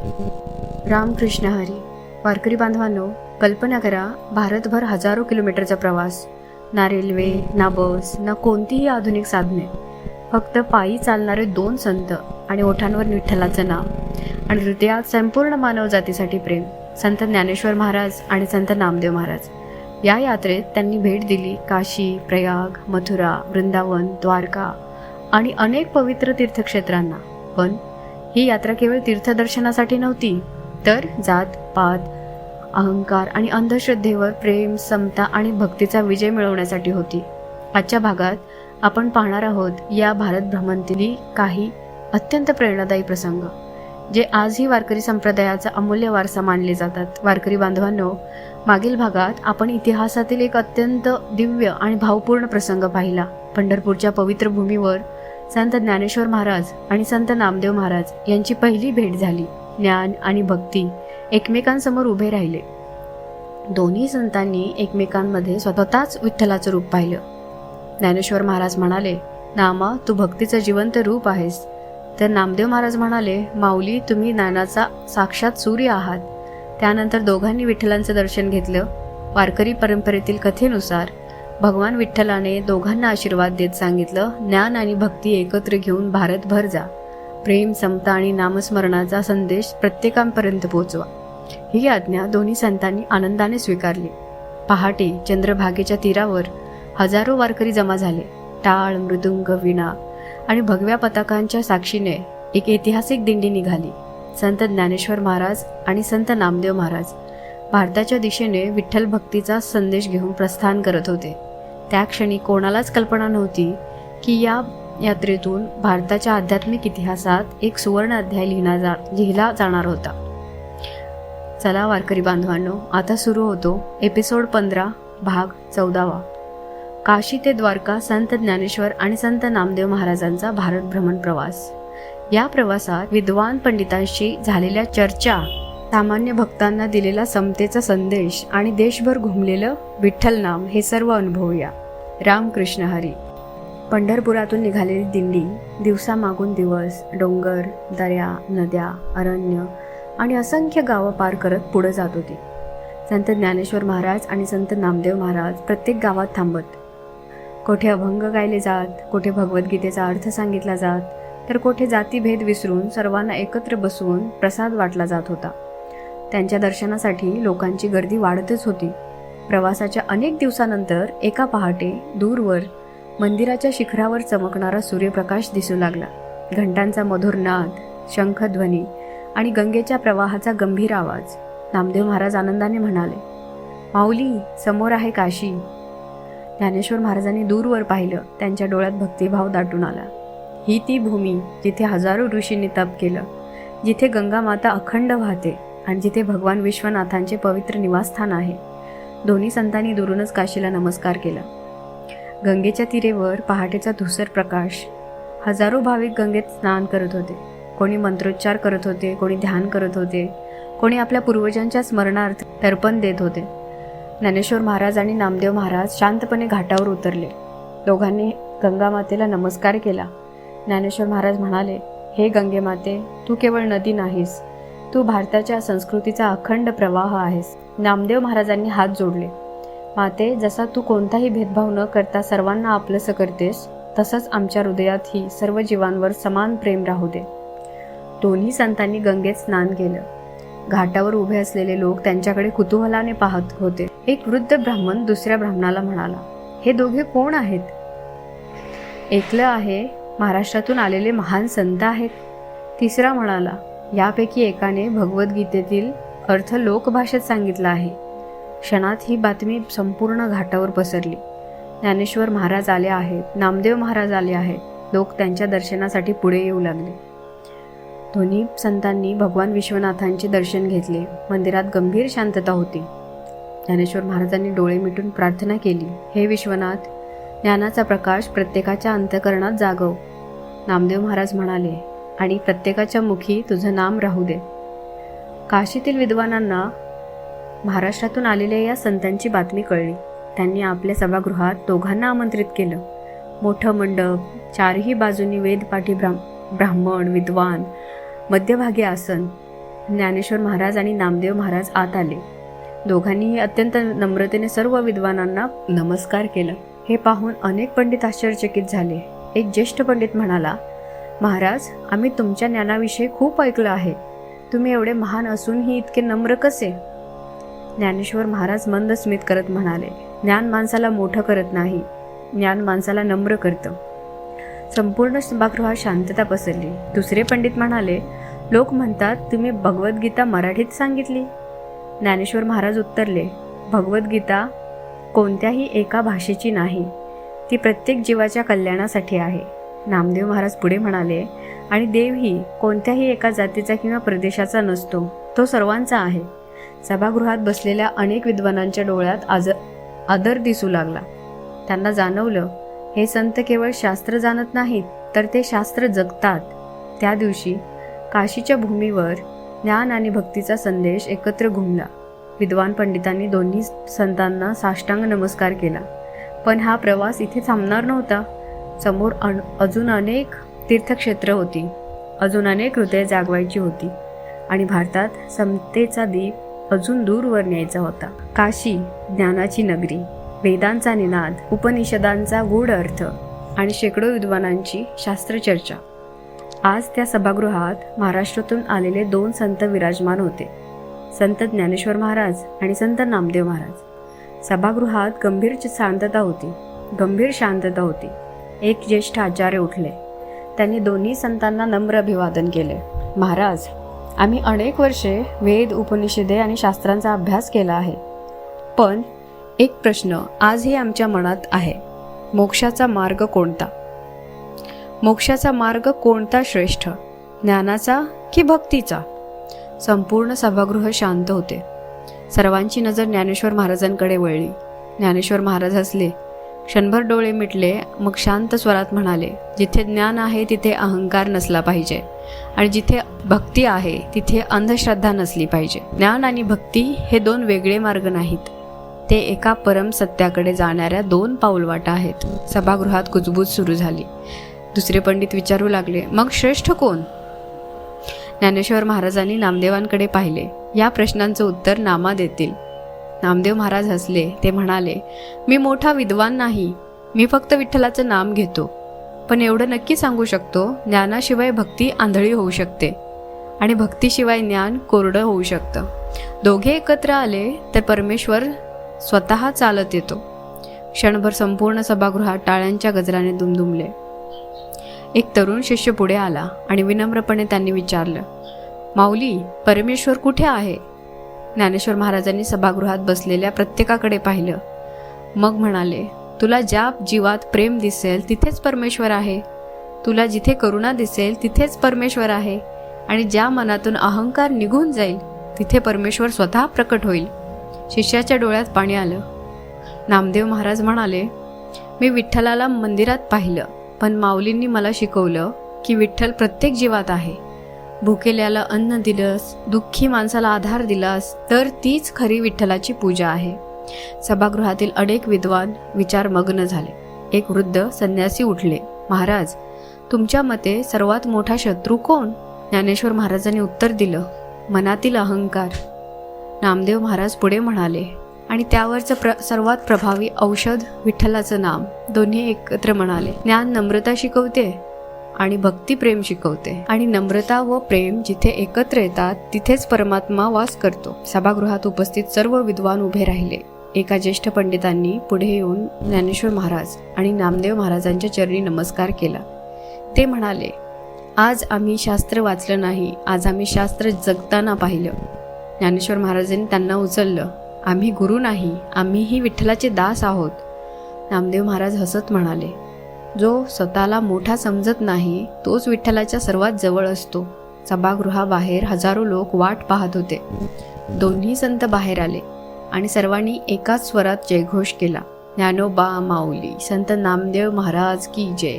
रामकृष्ण हरी. वारकरी बांधवांनो, कल्पना करा, भारतभर हजारो किलोमीटरचा प्रवास. ना रेल्वे, ना बस, ना कोणतीही आधुनिक साधने. फक्त पायी चालणारे 2 संत आणि ओठांवर विठ्ठलाचं नाव आणि हृदयात संपूर्ण मानवजातीसाठी प्रेम. संत ज्ञानेश्वर महाराज आणि संत नामदेव महाराज. या यात्रेत त्यांनी भेट दिली काशी, प्रयाग, मथुरा, वृंदावन, द्वारका आणि अनेक पवित्र तीर्थक्षेत्रांना. पण ही यात्रा केवळ तीर्थदर्शनासाठी नव्हती, तर जात पात, अहंकार आणि अंधश्रद्धेवर प्रेम, समता आणि भक्तीचा विजय मिळवण्यासाठी होती. आजच्या भागात आपण पाहणार आहोत या भारत भ्रमंतीतील काही अत्यंत प्रेरणादायी प्रसंग, जे आजही वारकरी संप्रदायाचा अमूल्य वारसा मानले जातात. वारकरी बांधवांनो, मागील भागात आपण इतिहासातील एक अत्यंत दिव्य आणि भावपूर्ण प्रसंग पाहिला. पंढरपूरच्या पवित्र भूमीवर संत ज्ञानेश्वर महाराज आणि संत नामदेव महाराज यांची पहिली भेट झाली. ज्ञान आणि भक्ती एकमेकांसमोर उभे राहिले. दोन्ही संतांनी एकमेकांमध्ये स्वतःच विठ्ठलाचं रूप पाहिलं. ज्ञानेश्वर महाराज म्हणाले, नामा, तू भक्तीचं जिवंत रूप आहेस. तर नामदेव महाराज म्हणाले, माऊली, तुम्ही ज्ञानाचा साक्षात सूर्य आहात. त्यानंतर दोघांनी विठ्ठलांचं दर्शन घेतलं. वारकरी परंपरेतील कथेनुसार भगवान विठ्ठलाने दोघांना आशीर्वाद देत सांगितलं, ज्ञान आणि भक्ती एकत्र घेऊन भारतभर जा. प्रेम, समता आणि नामस्मरणाचा संदेश प्रत्येकापर्यंत पोहोचवा. ही आज्ञा दोन्ही संतांनी आनंदाने स्वीकारली. पहाटे चंद्रभागेच्या तीरावर हजारो वारकरी जमा झाले. टाळ, मृदुंग, वीणा आणि भगव्या पताकांच्या साक्षीने एक ऐतिहासिक दिंडी निघाली. संत ज्ञानेश्वर महाराज आणि संत नामदेव महाराज भारताच्या दिशेने विठ्ठल भक्तीचा संदेश घेऊन प्रस्थान करत होते. त्या क्षणी कोणालाच कल्पना नव्हती की या यात्रेतून भारताच्या आध्यात्मिक इतिहासात एक सुवर्ण अध्याय लिहिला जाणार होता. चला वारकरी बांधवांनो, आता सुरू होतो एपिसोड 15 भाग 14. काशी ते द्वारका संत ज्ञानेश्वर आणि संत नामदेव महाराजांचा भारत भ्रमण प्रवास. या प्रवासात विद्वान पंडितांशी झालेल्या चर्चा, सामान्य भक्तांना दिलेला समतेचा संदेश आणि देशभर घुमलेलं विठ्ठल नाम हे सर्व अनुभवूया. रामकृष्ण हरी. पंढरपुरातून निघालेली दिंडी दिवसामागून दिवस डोंगर, दऱ्या, नद्या, अरण्य आणि असंख्य गावं पार करत पुढे जात होती. संत ज्ञानेश्वर महाराज आणि संत नामदेव महाराज प्रत्येक गावात थांबत. कोठे अभंग गायले जात, कोठे भगवद्गीतेचा अर्थ सांगितला जात, तर कोठे जातीभेद विसरून सर्वांना एकत्र बसवून प्रसाद वाटला जात होता. त्यांच्या दर्शनासाठी लोकांची गर्दी वाढतच होती. प्रवासाच्या अनेक दिवसानंतर एका पहाटे दूरवर मंदिराच्या शिखरावर चमकणारा सूर्यप्रकाश दिसू लागला. घंटांचा मधुर नाद, शंखध्वनी आणि गंगेच्या प्रवाहाचा गंभीर आवाज. नामदेव महाराज आनंदाने म्हणाले, माऊली, समोर आहे काशी. ज्ञानेश्वर महाराजांनी दूरवर पाहिलं. त्यांच्या डोळ्यात भक्तिभाव दाटून आला. ही ती भूमी जिथे हजारो ऋषींनी तप केलं, जिथे गंगा माता अखंड वाहते आणि जिथे भगवान विश्वनाथांचे पवित्र निवासस्थान आहे. दोन्ही संतांनी दुरूनच काशीला नमस्कार केला. गंगेच्या तीरेवर पहाटेचा धुसर प्रकाश. हजारो भाविक गंगेत स्नान करत होते. कोणी मंत्रोच्चार करत होते, कोणी ध्यान करत होते, कोणी आपल्या पूर्वजांच्या स्मरणार्थ तर्पण देत होते. ज्ञानेश्वर महाराज आणि नामदेव महाराज शांतपणे घाटावर उतरले. दोघांनी गंगा मातेला नमस्कार केला. ज्ञानेश्वर महाराज म्हणाले, हे गंगे माते, तू केवळ नदी नाहीस, तू भारताच्या संस्कृतीचा अखंड प्रवाह आहेस. नामदेव महाराजांनी हात जोडले. माते, जसा तू कोणताही भेदभाव न करता सर्वांना आपलंसं करतेस, तसंच आमच्या हृदयातही सर्व जीवांवर समान प्रेम राहू दे. दोन्ही संतांनी गंगेत स्नान केलं. घाटावर उभे असलेले लोक त्यांच्याकडे कुतूहलाने पाहत होते. एक वृद्ध ब्राह्मण दुसऱ्या ब्राह्मणाला म्हणाला, हे दोघे कोण आहेत? ऐकलं आहे, महाराष्ट्रातून आलेले महान संत आहेत. तिसरा म्हणाला, यापैकी एकाने भगवद्गीतेतील अर्थ लोकभाषेत सांगितला आहे. क्षणात ही बातमी संपूर्ण घाटावर पसरली. ज्ञानेश्वर महाराज आले आहेत, नामदेव महाराज आले आहेत. लोक त्यांच्या दर्शनासाठी पुढे येऊ लागले. दोन्ही संतांनी भगवान विश्वनाथांचे दर्शन घेतले. मंदिरात गंभीर शांतता होती. ज्ञानेश्वर महाराजांनी डोळे मिटून प्रार्थना केली, हे विश्वनाथ, ज्ञानाचा प्रकाश प्रत्येकाच्या अंतःकरणात जागव. नामदेव महाराज म्हणाले, आणि प्रत्येकाच्या मुखी तुझं नाम राहू दे. काशीतील विद्वानांना महाराष्ट्रातून आलेल्या या संतांची बातमी कळली. त्यांनी आपल्या सभागृहात दोघांना आमंत्रित केलं. मोठं मंडप, चारही बाजूंनी वेदपाठी ब्राह्मण विद्वान, मध्यभागी आसन. ज्ञानेश्वर महाराज आणि नामदेव महाराज आत आले. दोघांनीही अत्यंत नम्रतेने सर्व विद्वानांना नमस्कार केला. हे पाहून अनेक पंडित आश्चर्यचकित झाले. एक ज्येष्ठ पंडित म्हणाला, महाराज, आम्ही तुमच्या ज्ञानाविषयी खूप ऐकलं आहे. तुम्ही एवढे महान असूनही इतके नम्र कसे? ज्ञानेश्वर महाराज मंद स्मित करत म्हणाले, ज्ञान माणसाला मोठं करत नाही, ज्ञान माणसाला नम्र करतं. संपूर्ण सभागृहात शांतता पसरली. दुसरे पंडित म्हणाले, लोक म्हणतात तुम्ही भगवद्गीता मराठीत सांगितली. ज्ञानेश्वर महाराज उत्तरले, भगवद्गीता कोणत्याही एका भाषेची नाही, ती प्रत्येक जीवाच्या कल्याणासाठी आहे. नामदेव महाराज पुढे म्हणाले, आणि देवही कोणत्याही एका जातीचा किंवा प्रदेशाचा नसतो, तो सर्वांचा आहे. सभागृहात बसलेल्या अनेक विद्वानांच्या डोळ्यात आदर दिसू लागला. त्यांना जाणवलं, हे संत केवळ शास्त्र जाणत नाहीत, तर ते शास्त्र जगतात. त्या दिवशी काशीच्या भूमीवर ज्ञान आणि भक्तीचा संदेश एकत्र घुमला. विद्वान पंडितांनी दोन्ही संतांना साष्टांग नमस्कार केला. पण हा प्रवास इथे थांबणार नव्हता. समोर अजून अनेक तीर्थक्षेत्र होती, अजून अनेक हृदय जागवायची होती आणि भारतात समतेचा दीप अजून दूरवर न्यायचा होता. काशी ज्ञानाची नगरी, वेदांचा निनाद, उपनिषदांचा गूढ अर्थ आणि शेकडो विद्वानांची शास्त्रचर्चा. आज त्या सभागृहात महाराष्ट्रातून आलेले 2 संत विराजमान होते, संत ज्ञानेश्वर महाराज आणि संत नामदेव महाराज. सभागृहात गंभीर शांतता होती. एक ज्येष्ठ आचार्य उठले. त्यांनी दोन्ही संतांना नम्र अभिवादन केले. महाराज, आम्ही अनेक वर्षे वेद, उपनिषदे आणि शास्त्रांचा अभ्यास केला आहे. पण एक प्रश्न आजही आमच्या मनात आहे, मोक्षाचा मार्ग कोणता? मोक्षाचा मार्ग कोणता श्रेष्ठ, ज्ञानाचा की भक्तीचा? संपूर्ण सभागृह शांत होते. सर्वांची नजर ज्ञानेश्वर महाराजांकडे वळली. ज्ञानेश्वर महाराज हसले, क्षणभर डोळे मिटले, मग शांत स्वरात म्हणाले, जिथे ज्ञान आहे तिथे अहंकार नसला पाहिजे आणि जिथे भक्ती आहे तिथे अंधश्रद्धा नसली पाहिजे. ज्ञान आणि भक्ती हे 2 वेगळे मार्ग नाहीत, ते एका परम सत्याकडे जाणाऱ्या 2 पाऊलवाटा आहेत. सभागृहात कुजबूज सुरू झाली. दुसरे पंडित विचारू लागले, मग श्रेष्ठ कोण? ज्ञानेश्वर महाराजांनी नामदेवांकडे पाहिले. या प्रश्नांचं उत्तर नामा देतील. नामदेव महाराज हसले. ते म्हणाले, मी मोठा विद्वान नाही, मी फक्त विठ्ठलाचं नाम घेतो. पण एवढं नक्की सांगू शकतो, ज्ञानाशिवाय भक्ती आंधळी होऊ शकते आणि भक्तीशिवाय ज्ञान कोरडं होऊ शकतं. दोघे एकत्र आले तर परमेश्वर स्वतः चालत येतो. क्षणभर संपूर्ण सभागृहात टाळ्यांच्या गजराने दुमदुमले. एक तरुण शिष्य पुढे आला आणि विनम्रपणे त्यांनी विचारलं, माऊली, परमेश्वर कुठे आहे? ज्ञानेश्वर महाराजांनी सभागृहात बसलेल्या प्रत्येकाकडे पाहिलं. मग म्हणाले, तुला ज्या जीवात प्रेम दिसेल तिथेच परमेश्वर आहे, तुला जिथे करुणा दिसेल तिथेच परमेश्वर आहे आणि ज्या मनातून अहंकार निघून जाईल तिथे परमेश्वर स्वतः प्रकट होईल. शिष्याच्या डोळ्यात पाणी आलं. नामदेव महाराज म्हणाले, मी विठ्ठलाला मंदिरात पाहिलं, पण माऊलींनी मला शिकवलं की विठ्ठल प्रत्येक जीवात आहे. भुकेल्याला अन्न दिलंस, दुःखी माणसाला आधार दिलास, तर तीच खरी विठ्ठलाची पूजा आहे. सभागृहातील अनेक विद्वान विचारमग्न झाले. एक वृद्ध संन्यासी उठले. महाराज, तुमच्या मते सर्वात मोठा शत्रू कोण? ज्ञानेश्वर महाराजांनी उत्तर दिलं, मनातील अहंकार. नामदेव महाराज पुढे म्हणाले, आणि त्यावरचं सर्वात प्रभावी औषध विठ्ठलाचं नाम. दोन्ही एकत्र म्हणाले, ज्ञान नम्रता शिकवते आणि भक्ती प्रेम शिकवते, आणि नम्रता व प्रेम जिथे एकत्र येतात तिथेच परमात्मा वास करतो. सभागृहात उपस्थित सर्व विद्वान उभे राहिले. एका ज्येष्ठ पंडितांनी पुढे येऊन ज्ञानेश्वर महाराज आणि नामदेव महाराजांच्या चरणी नमस्कार केला. ते म्हणाले, आज आम्ही शास्त्र वाचलं नाही, आज आम्ही शास्त्र जगताना पाहिलं. ज्ञानेश्वर महाराजांनी त्यांना उचललं. आम्ही गुरु नाही, आम्हीही विठ्ठलाचे दास आहोत. नामदेव महाराज हसत म्हणाले, जो स्वतःला मोठा समजत नाही तोच विठ्ठलाच्या सर्वात जवळ असतो. सभागृहाबाहेर हजारो लोक वाट पाहत होते. दोन्ही संत बाहेर आले आणि सर्वांनी एकाच स्वरात जयघोष केला, ज्ञानोबा माऊली, संत नामदेव महाराज की जय.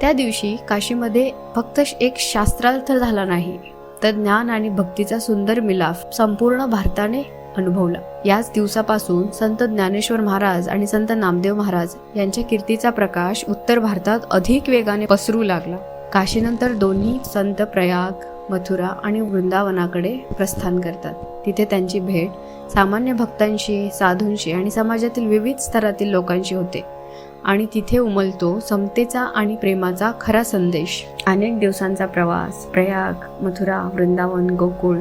त्या दिवशी काशीमध्ये फक्त एक शास्त्रार्थ झाला नाही, तर ज्ञान आणि भक्तीचा सुंदर मिलाफ संपूर्ण भारताने अनुभवला. याच दिवसापासून संत ज्ञानेश्वर महाराज आणि संत नामदेव महाराज यांच्या कीर्तीचा प्रकाश उत्तर भारतात अधिक वेगाने पसरू लागला. काशीनंतर दोन्ही संत प्रयाग, मथुरा आणि वृंदावनाकडे प्रस्थान करतात. तिथे त्यांची भेट सामान्य भक्तांशी, साधूंशी आणि समाजातील विविध स्तरातील लोकांशी होते आणि तिथे उमलतो समतेचा आणि प्रेमाचा खरा संदेश. अनेक दिवसांचा प्रवास, प्रयाग, मथुरा, वृंदावन, गोकुळ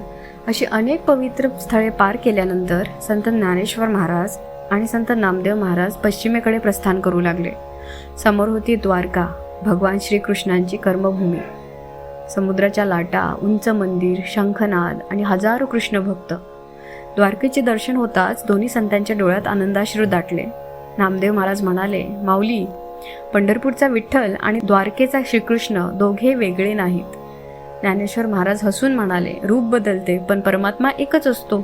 अशी अनेक पवित्र स्थळे पार केल्यानंतर संत ज्ञानेश्वर महाराज आणि संत नामदेव महाराज पश्चिमेकडे प्रस्थान करू लागले. समोर होती द्वारका, भगवान श्रीकृष्णांची कर्मभूमी. समुद्राच्या लाटा, उंच मंदिर, शंखनाद आणि हजारो कृष्ण भक्त. द्वारकेचे दर्शन होताच दोन्ही संतांच्या डोळ्यात आनंदाश्रू दाटले. नामदेव महाराज म्हणाले, माऊली, पंढरपूरचा विठ्ठल आणि द्वारकेचा श्रीकृष्ण दोघे वेगळे नाहीत. ज्ञानेश्वर महाराज हसून म्हणाले, रूप बदलते पण परमात्मा एकच असतो.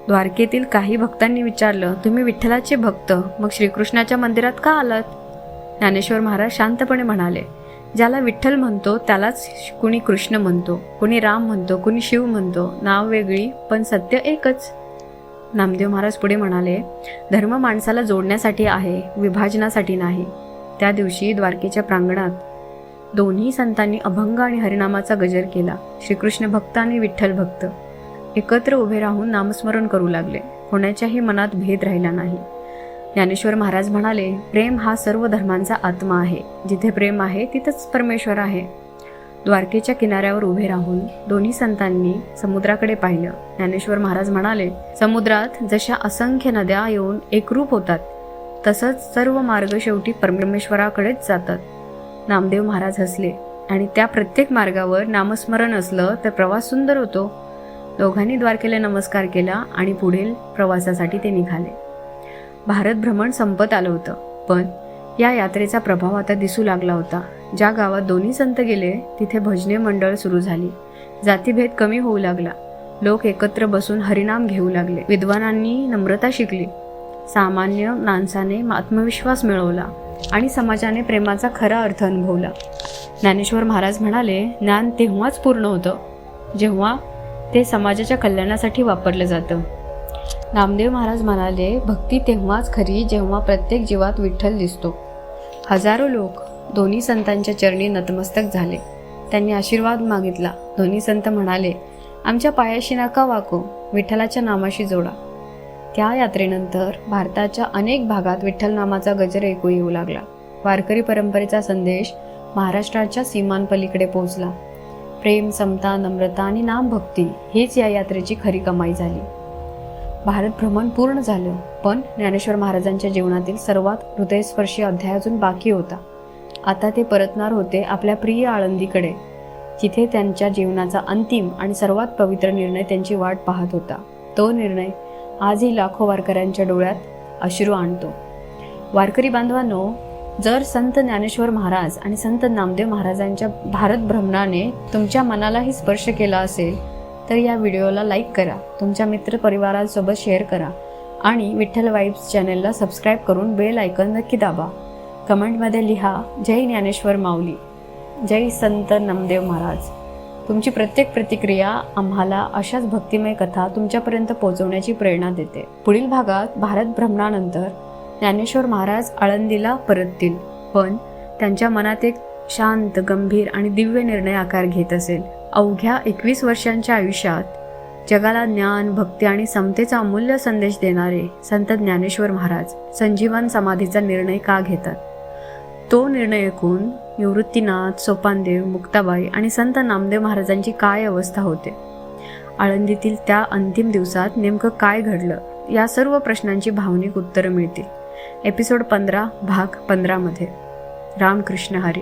द्वारकेतील काही भक्तांनी विचारलं, तुम्ही विठ्ठलाचे भक्त, मग श्रीकृष्णाच्या मंदिरात का आलात? ज्ञानेश्वर महाराज शांतपणे म्हणाले, ज्याला विठ्ठल म्हणतो त्यालाच कुणी कृष्ण म्हणतो, कुणी राम म्हणतो, कुणी शिव म्हणतो. नाव वेगळी पण सत्य एकच. नामदेव महाराज पुढे म्हणाले, धर्म माणसाला जोडण्यासाठी आहे, विभाजनासाठी नाही. त्या दिवशी द्वारकेच्या प्रांगणात दोन्ही संतांनी अभंग आणि हरिनामाचा गजर केला. श्रीकृष्ण भक्त आणि विठ्ठल भक्त एकत्र उभे राहून नामस्मरण करू लागले. कोणाच्याही मनात भेद राहिला नाही. ज्ञानेश्वर महाराज म्हणाले, प्रेम हा सर्व धर्मांचा आत्मा आहे. जिथे प्रेम आहे तिथेच परमेश्वर आहे. द्वारकेच्या किनाऱ्यावर उभे राहून दोन्ही संतांनी समुद्राकडे पाहिलं. ज्ञानेश्वर महाराज म्हणाले, समुद्रात जशा असंख्य नद्या येऊन एकरूप होतात तसंच सर्व मार्ग शेवटी परमेश्वराकडेच जातात. नामदेव महाराज हसले आणि त्या प्रत्येक मार्गावर नामस्मरण असलं तर प्रवास सुंदर होतो. दोघांनी द्वारकेला नमस्कार केला आणि पुढील प्रवासासाठी ते निघाले. भारत भ्रमण संपत आलं होतं, पण या यात्रेचा प्रभाव आता दिसू लागला होता. ज्या गावात दोन्ही संत गेले तिथे भजने मंडळ सुरू झाली. जातीभेद कमी होऊ लागला. लोक एकत्र बसून हरिनाम घेऊ लागले. विद्वानांनी नम्रता शिकली. सामान्य माणसाने आत्मविश्वास मिळवला आणि समाजाने प्रेमाचा खरा अर्थ अनुभवला. ज्ञानेश्वर महाराज म्हणाले, ज्ञान तेव्हाच पूर्ण होतं जेव्हा ते समाजाच्या कल्याणासाठी वापरलं जातं. नामदेव महाराज म्हणाले, भक्ती तेव्हाच खरी जेव्हा प्रत्येक जीवात विठ्ठल दिसतो. हजारो लोक दोन्ही संतांच्या चरणी नतमस्तक झाले. त्यांनी आशीर्वाद मागितला. दोन्ही संत म्हणाले, आमच्या पायाशी नका वाकू, विठ्ठलाच्या नामाशी जोडा. त्या यात्रेनंतर भारताच्या अनेक भागात विठ्ठल नामाचा गजर ऐकू येऊ लागला. वारकरी परंपरेचा संदेश महाराष्ट्राच्या सीमांपलीकडे पोहोचला. प्रेम, समता, नम्रता आणि नामभक्ती हेच या यात्रेची खरी कमाई झाली. भारत भ्रमण पूर्ण झालं, पण ज्ञानेश्वर महाराजांच्या जीवनातील सर्वात हृदयस्पर्शी अध्याय अजून बाकी होता. आता ते परतणार होते आपल्या प्रिय आळंदीकडे, जिथे त्यांच्या जीवनाचा अंतिम आणि सर्वात पवित्र निर्णय त्यांची वाट पाहत होता. तो निर्णय आजही लाखो वारकऱ्यांच्या डोळ्यात अश्रू आणतो. वारकरी बांधवांनो, जर संत ज्ञानेश्वर महाराज आणि संत नामदेव महाराजांच्या भारत भ्रमणाने तुमच्या मनालाही स्पर्श केला असेल तर या व्हिडिओला लाईक करा, तुमच्या मित्रपरिवारांसोबत शेअर करा आणि विठ्ठल वाइब्स चॅनलला सबस्क्राईब करून बेल आयकॉन नक्की दाबा. कमेंटमध्ये लिहा, जय ज्ञानेश्वर माऊली, जय संत नामदेव महाराज. तुमची प्रत्येक प्रतिक्रिया आम्हाला अशाच भक्तिमय कथा तुमच्यापर्यंत पोहोचवण्याची प्रेरणा देते. पुढील भागात भारत भ्रमणानंतर ज्ञानेश्वर महाराज आळंदीला परततील, पण त्यांच्या मनात एक शांत, गंभीर आणि दिव्य निर्णय आकार घेत असेल. अवघ्या 21 वर्षांच्या आयुष्यात जगाला ज्ञान, भक्ती आणि समतेचा अमूल्य संदेश देणारे संत ज्ञानेश्वर महाराज संजीवन समाधीचा निर्णय का घेतात? तो निर्णय ऐकून निवृत्तीनाथ, सोपानदेव, मुक्ताबाई आणि संत नामदेव महाराजांची काय अवस्था होते? आळंदीतील त्या अंतिम दिवसात नेमकं काय घडलं? या सर्व प्रश्नांची भावनिक उत्तरं मिळतील एपिसोड 15 भाग 15 मध्ये. रामकृष्ण हरी.